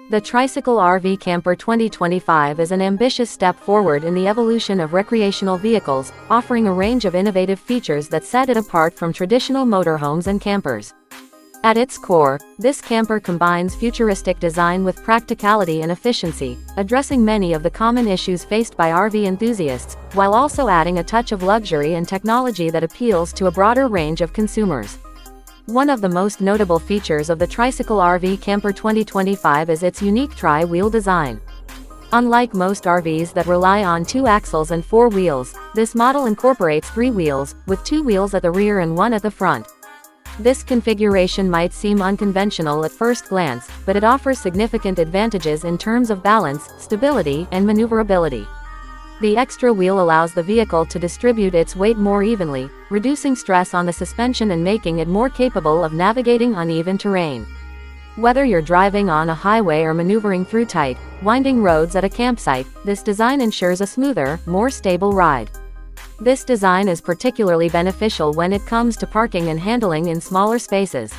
The Tricycle RV Camper 2025 is an ambitious step forward in the evolution of recreational vehicles, offering a range of innovative features that set it apart from traditional motorhomes and campers. At its core, this camper combines futuristic design with practicality and efficiency, addressing many of the common issues faced by RV enthusiasts, while also adding a touch of luxury and technology that appeals to a broader range of consumers. One of the most notable features of the Tricycle RV Camper 2025 is its unique tri-wheel design. Unlike most RVs that rely on 2 axles and 4 wheels, this model incorporates 3 wheels, with 2 wheels at the rear and 1 at the front. This configuration might seem unconventional at first glance, but it offers significant advantages in terms of balance, stability, and maneuverability. The extra wheel allows the vehicle to distribute its weight more evenly, reducing stress on the suspension and making it more capable of navigating uneven terrain. Whether you're driving on a highway or maneuvering through tight, winding roads at a campsite, this design ensures a smoother, more stable ride. This design is particularly beneficial when it comes to parking and handling in smaller spaces.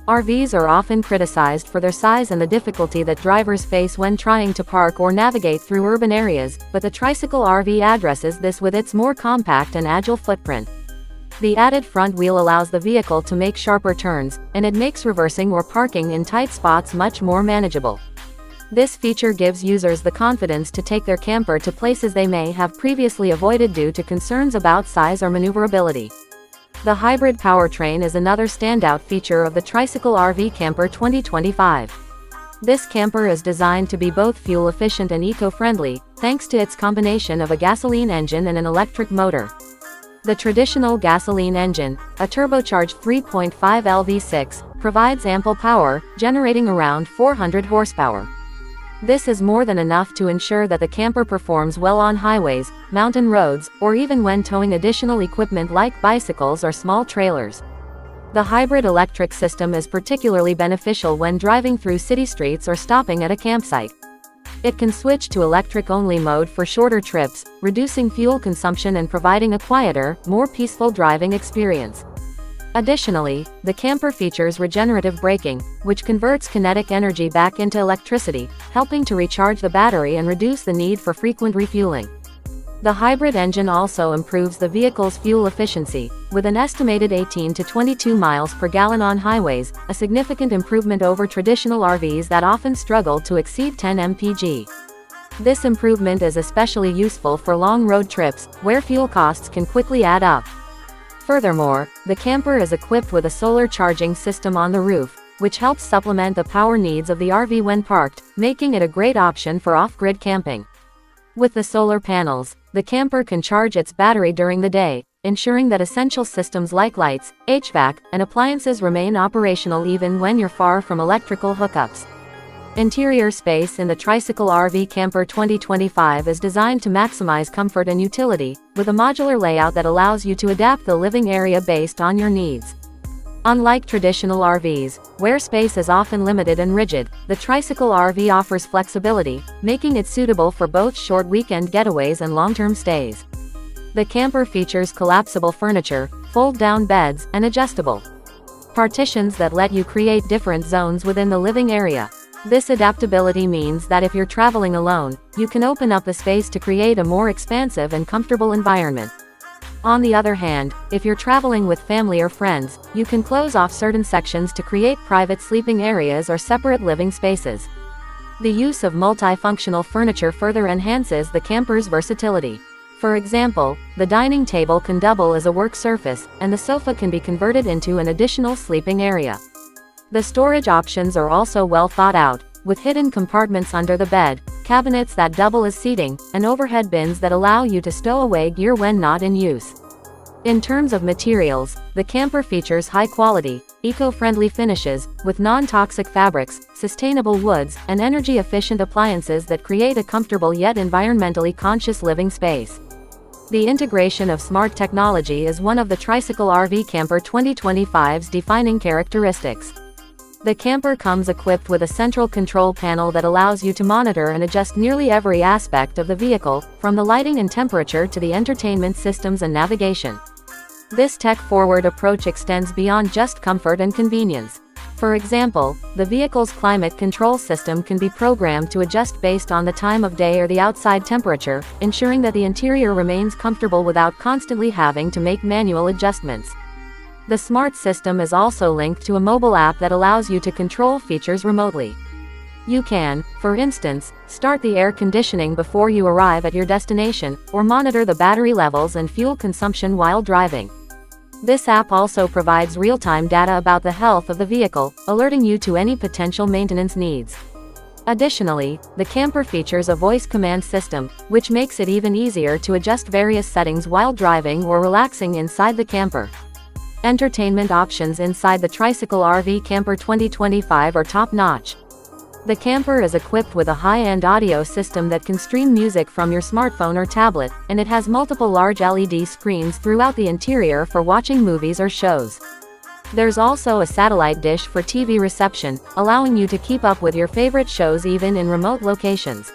RVs are often criticized for their size and the difficulty that drivers face when trying to park or navigate through urban areas, but the Tricycle RV addresses this with its more compact and agile footprint. The added front wheel allows the vehicle to make sharper turns, and it makes reversing or parking in tight spots much more manageable. This feature gives users the confidence to take their camper to places they may have previously avoided due to concerns about size or maneuverability. The hybrid powertrain is another standout feature of the Tricycle RV Camper 2025. This camper is designed to be both fuel-efficient and eco-friendly, thanks to its combination of a gasoline engine and an electric motor. The traditional gasoline engine, a turbocharged 3.5 LV6, provides ample power, generating around 400 horsepower. This is more than enough to ensure that the camper performs well on highways, mountain roads, or even when towing additional equipment like bicycles or small trailers. The hybrid electric system is particularly beneficial when driving through city streets or stopping at a campsite. It can switch to electric-only mode for shorter trips, reducing fuel consumption and providing a quieter, more peaceful driving experience. Additionally, the camper features regenerative braking, which converts kinetic energy back into electricity, helping to recharge the battery and reduce the need for frequent refueling. The hybrid engine also improves the vehicle's fuel efficiency, with an estimated 18 to 22 miles per gallon on highways, a significant improvement over traditional RVs that often struggle to exceed 10 mpg. This improvement is especially useful for long road trips, where fuel costs can quickly add up. Furthermore, the camper is equipped with a solar charging system on the roof, which helps supplement the power needs of the RV when parked, making it a great option for off-grid camping. With the solar panels, the camper can charge its battery during the day, ensuring that essential systems like lights, HVAC, and appliances remain operational even when you're far from electrical hookups. Interior space in the Tricycle RV Camper 2025 is designed to maximize comfort and utility, with a modular layout that allows you to adapt the living area based on your needs. Unlike traditional RVs, where space is often limited and rigid, the Tricycle RV offers flexibility, making it suitable for both short weekend getaways and long-term stays. The camper features collapsible furniture, fold-down beds, and adjustable partitions that let you create different zones within the living area. This adaptability means that if you're traveling alone, you can open up the space to create a more expansive and comfortable environment. On the other hand, if you're traveling with family or friends, you can close off certain sections to create private sleeping areas or separate living spaces. The use of multifunctional furniture further enhances the camper's versatility. For example, the dining table can double as a work surface, and the sofa can be converted into an additional sleeping area. The storage options are also well thought out, with hidden compartments under the bed, cabinets that double as seating, and overhead bins that allow you to stow away gear when not in use. In terms of materials, the camper features high-quality, eco-friendly finishes, with non-toxic fabrics, sustainable woods, and energy-efficient appliances that create a comfortable yet environmentally conscious living space. The integration of smart technology is one of the Tricycle RV Camper 2025's defining characteristics. The camper comes equipped with a central control panel that allows you to monitor and adjust nearly every aspect of the vehicle, from the lighting and temperature to the entertainment systems and navigation. This tech-forward approach extends beyond just comfort and convenience. For example, the vehicle's climate control system can be programmed to adjust based on the time of day or the outside temperature, ensuring that the interior remains comfortable without constantly having to make manual adjustments. The smart system is also linked to a mobile app that allows you to control features remotely. You can, for instance, start the air conditioning before you arrive at your destination, or monitor the battery levels and fuel consumption while driving. This app also provides real-time data about the health of the vehicle, alerting you to any potential maintenance needs. Additionally, the camper features a voice command system, which makes it even easier to adjust various settings while driving or relaxing inside the camper. Entertainment options inside the Tricycle RV Camper 2025 are top-notch. The camper is equipped with a high-end audio system that can stream music from your smartphone or tablet, and it has multiple large LED screens throughout the interior for watching movies or shows. There's also a satellite dish for TV reception, allowing you to keep up with your favorite shows even in remote locations.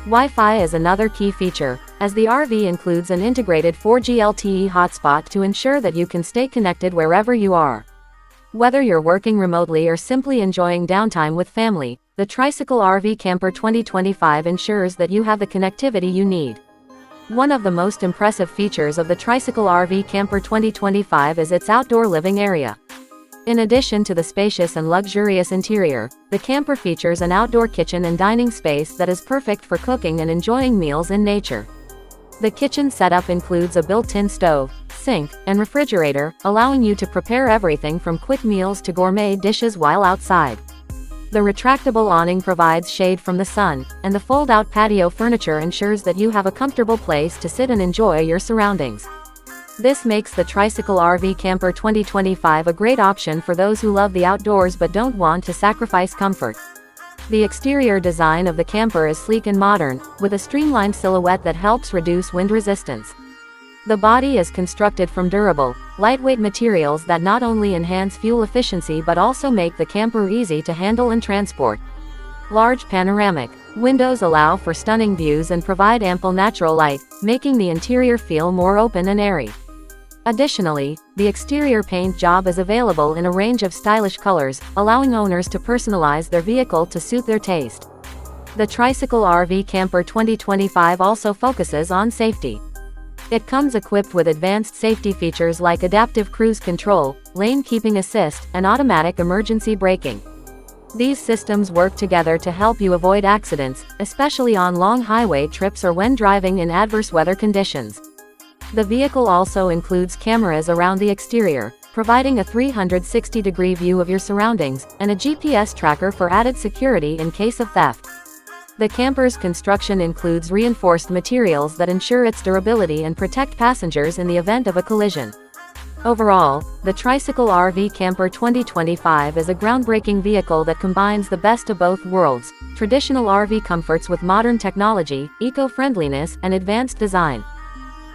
Wi-Fi is another key feature, as the RV includes an integrated 4G LTE hotspot to ensure that you can stay connected wherever you are. Whether you're working remotely or simply enjoying downtime with family, the Tricycle RV Camper 2025 ensures that you have the connectivity you need. One of the most impressive features of the Tricycle RV Camper 2025 is its outdoor living area. In addition to the spacious and luxurious interior, the camper features an outdoor kitchen and dining space that is perfect for cooking and enjoying meals in nature. The kitchen setup includes a built-in stove, sink, and refrigerator, allowing you to prepare everything from quick meals to gourmet dishes while outside. The retractable awning provides shade from the sun, and the fold-out patio furniture ensures that you have a comfortable place to sit and enjoy your surroundings. This makes the Tricycle RV Camper 2025 a great option for those who love the outdoors but don't want to sacrifice comfort. The exterior design of the camper is sleek and modern, with a streamlined silhouette that helps reduce wind resistance. The body is constructed from durable, lightweight materials that not only enhance fuel efficiency but also make the camper easy to handle and transport. Large panoramic windows allow for stunning views and provide ample natural light, making the interior feel more open and airy. Additionally, the exterior paint job is available in a range of stylish colors, allowing owners to personalize their vehicle to suit their taste. The Tricycle RV Camper 2025 also focuses on safety. It comes equipped with advanced safety features like adaptive cruise control, lane keeping assist, and automatic emergency braking. These systems work together to help you avoid accidents, especially on long highway trips or when driving in adverse weather conditions. The vehicle also includes cameras around the exterior, providing a 360-degree view of your surroundings, and a GPS tracker for added security in case of theft. The camper's construction includes reinforced materials that ensure its durability and protect passengers in the event of a collision. Overall, the Tricycle RV Camper 2025 is a groundbreaking vehicle that combines the best of both worlds: traditional RV comforts with modern technology, eco-friendliness, and advanced design.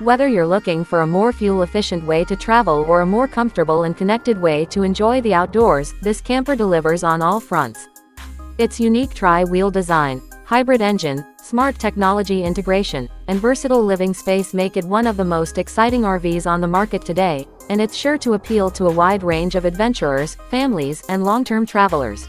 Whether you're looking for a more fuel-efficient way to travel or a more comfortable and connected way to enjoy the outdoors, this camper delivers on all fronts. Its unique tri-wheel design, hybrid engine, smart technology integration, and versatile living space make it one of the most exciting RVs on the market today, and it's sure to appeal to a wide range of adventurers, families, and long-term travelers.